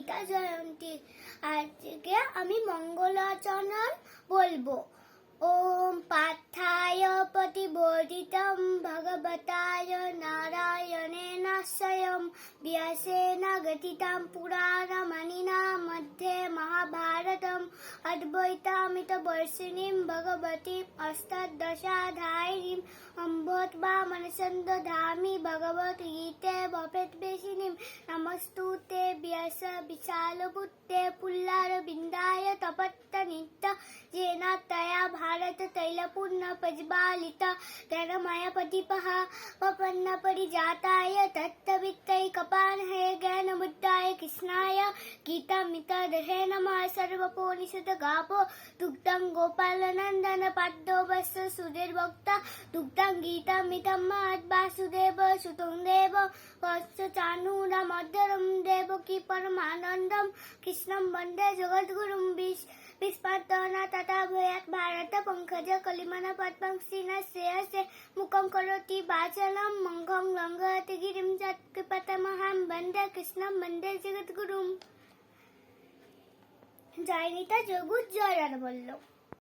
গীতা জয়ন্তী। আজকে আমি মঙ্গলাচরণ বলবো। ওম পার্থায় প্রতিবোধিতং ভগবতায় নারায়ণেন স্বয়ং ব্যাসেন গঠিतं পুরাণমণিনা মধ্যে মহাভারতম অদ্বৈতামৃতবর্ষিণীম ভগবতীম অষ্টাদশাধ্যায়িনীম অম্বোধবামনসন্দ ধামি ভগবদ্গীতে ভবেদ্বেষিণীম নমস্তুতে ব্যাস বিশালবুদ্ধে পুল্লারবিন্দায় তপত্তনিত্য येन तया भारत तैलपूर्ण प्रज्वालित ज्ञानमय प्रदीपः वपन्न परिजाताय तत्त्ववित्तै कपानहे ज्ञानबुद्धाय कृष्णाय गीतामृतदहे नमः। सर्वोपनिषद्गावो दुग्धं गोपालनन्दन पार्थो वत्स सुधीर्भोक्ता दुग्धं गीतामृतं महद्वासुदेव सुतं देव वत्स चाणूरमर्दनं देवकी परमानन्दं कृष्णं वन्दे जगद्गुरुं विस्फाटना तथा भयात् भारत पंकज कलिमन पद्मं श्रीनश्रेयसे मुखं करोति वाचलं मंगं लंघयति गिरिं यत्कृपतमहं वन्दे कृष्णं वन्दे जगद्गुरुं। জয় নিতা যোগুর জয় রাধা বলল।